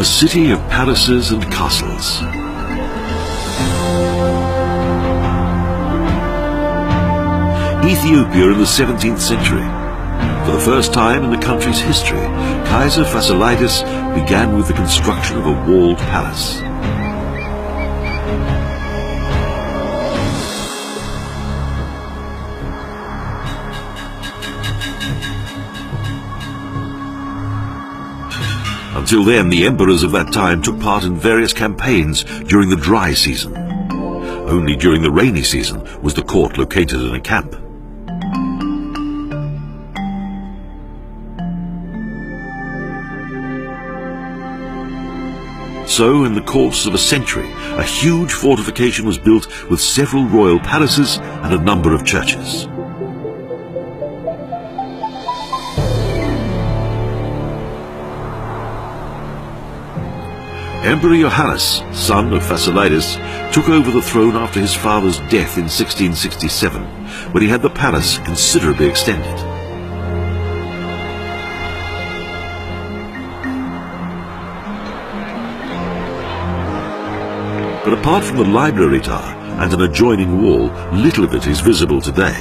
a city of palaces and castles. Ethiopia in the 17th century. For the first time in the country's history, Kaiser Fasilides began with the construction of a walled palace. Until then, the emperors of that time took part in various campaigns during the dry season. Only during the rainy season was the court located in a camp. So, in the course of a century, a huge fortification was built with several royal palaces and a number of churches. Emperor Johannes, son of Fasilides, took over the throne after his father's death in 1667, when he had the palace considerably extended. But apart from the library tower and an adjoining wall, little of it is visible today.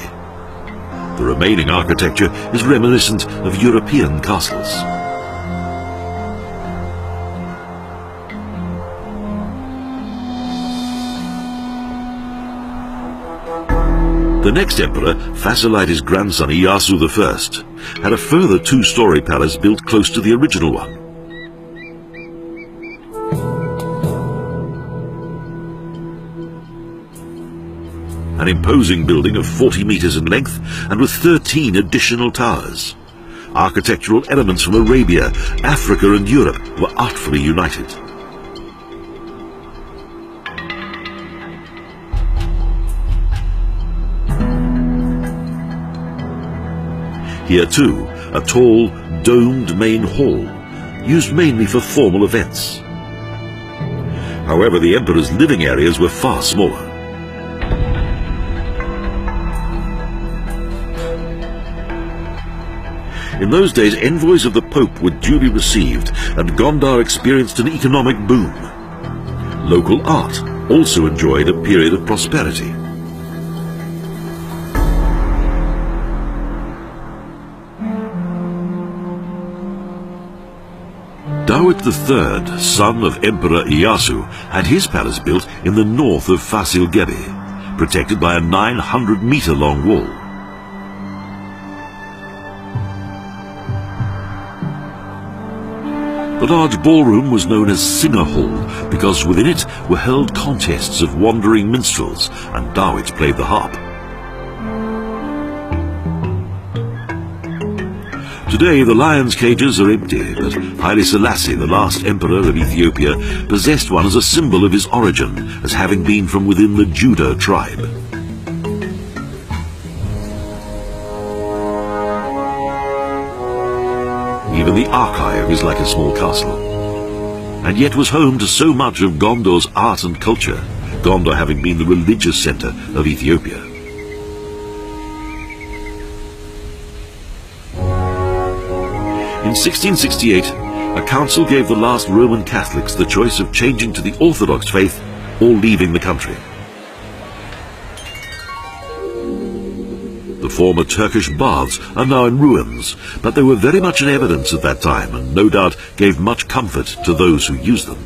The remaining architecture is reminiscent of European castles. The next emperor, Fasilides' grandson Iyasu I, had a further two-story palace built close to the original one. An imposing building of 40 meters in length and with 13 additional towers. Architectural elements from Arabia, Africa and Europe were artfully united. Here too, a tall, domed main hall, used mainly for formal events. However, the emperor's living areas were far smaller. In those days, envoys of the Pope were duly received, and Gondar experienced an economic boom. Local art also enjoyed a period of prosperity. Dawit III, son of Emperor Iyasu, had his palace built in the north of Fasil Gebi, protected by a 900-meter-long wall. The large ballroom was known as Singer Hall because within it were held contests of wandering minstrels, and Dawit played the harp. Today, the lions' cages are empty, but Haile Selassie, the last emperor of Ethiopia, possessed one as a symbol of his origin, as having been from within the Judah tribe. Even the archive is like a small castle, and yet was home to so much of Gondar's art and culture, Gondar having been the religious center of Ethiopia. In 1668, a council gave the last Roman Catholics the choice of changing to the Orthodox faith or leaving the country. The former Turkish baths are now in ruins, but they were very much in evidence at that time and no doubt gave much comfort to those who used them.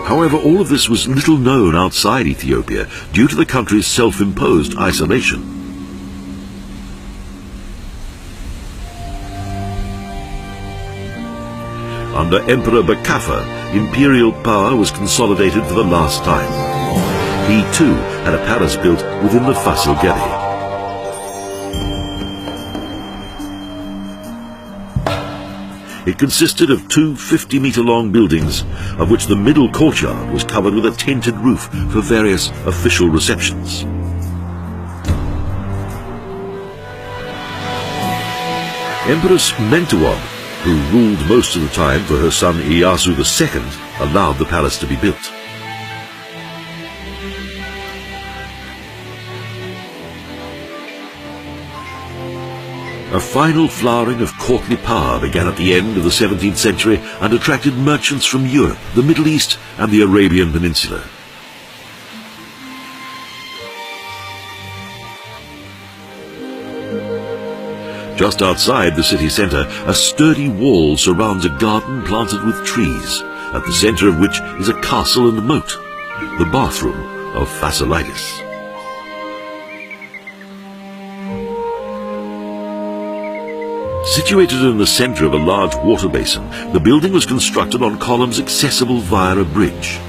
However, all of this was little known outside Ethiopia due to the country's self-imposed isolation. Under Emperor Bakafa, imperial power was consolidated for the last time. He too had a palace built within the Fasil Gebi. It consisted of two 50-meter-long buildings, of which the middle courtyard was covered with a tented roof for various official receptions. Empress Mentuab, who ruled most of the time for her son Iyasu II, allowed the palace to be built. A final flowering of courtly power began at the end of the 17th century and attracted merchants from Europe, the Middle East and the Arabian Peninsula. Just outside the city centre, a sturdy wall surrounds a garden planted with trees, at the centre of which is a castle and moat, the bathroom of Phasaelidus. Situated in the centre of a large water basin, the building was constructed on columns accessible via a bridge.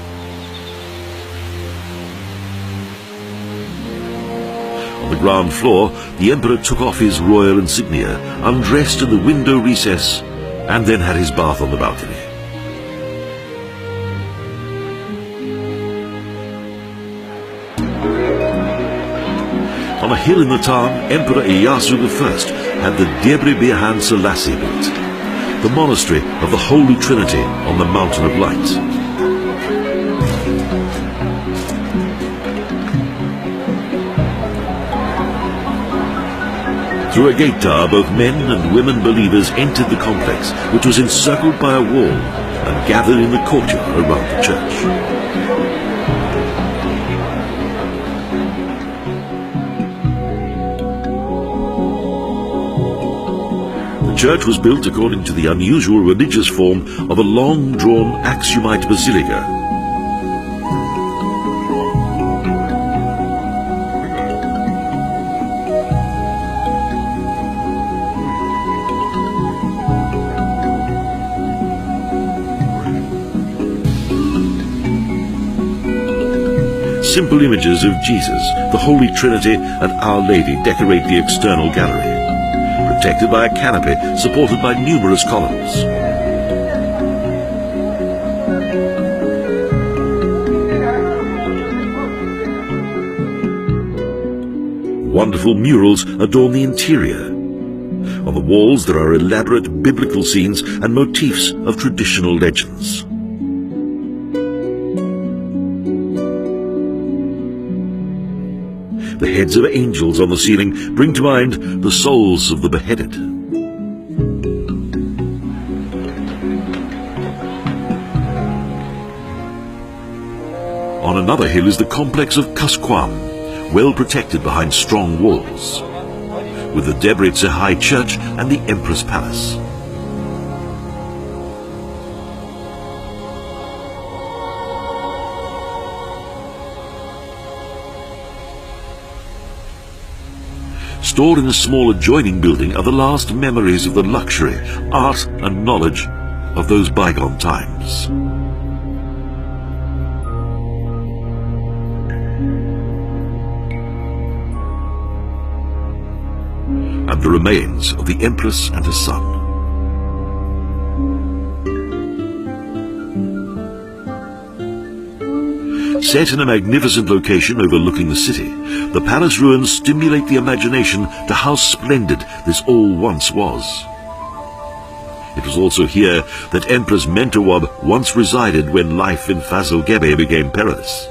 On the ground floor, the emperor took off his royal insignia, undressed in the window recess, and then had his bath on the balcony. On a hill in the town, Emperor Iyasu I had the Debre Birhan Selassie built, the monastery of the Holy Trinity on the Mountain of Light. Through a gate tower, both men and women believers entered the complex, which was encircled by a wall, and gathered in the courtyard around the church. The church was built according to the unusual religious form of a long-drawn Aksumite basilica. Simple images of Jesus, the Holy Trinity, and Our Lady decorate the external gallery, protected by a canopy supported by numerous columns. Wonderful murals adorn the interior. On the walls there are elaborate biblical scenes and motifs of traditional legends. The heads of angels on the ceiling bring to mind the souls of the beheaded. On another hill is the complex of Kasquam, well protected behind strong walls, with the Debrecen High Church and the Emperor's Palace. Stored in a small adjoining building are the last memories of the luxury, art and knowledge of those bygone times. And the remains of the Empress and her son. Set in a magnificent location overlooking the city, the palace ruins stimulate the imagination to how splendid this all once was. It was also here that Empress Mentawab once resided when life in Fazl Gebe became perilous.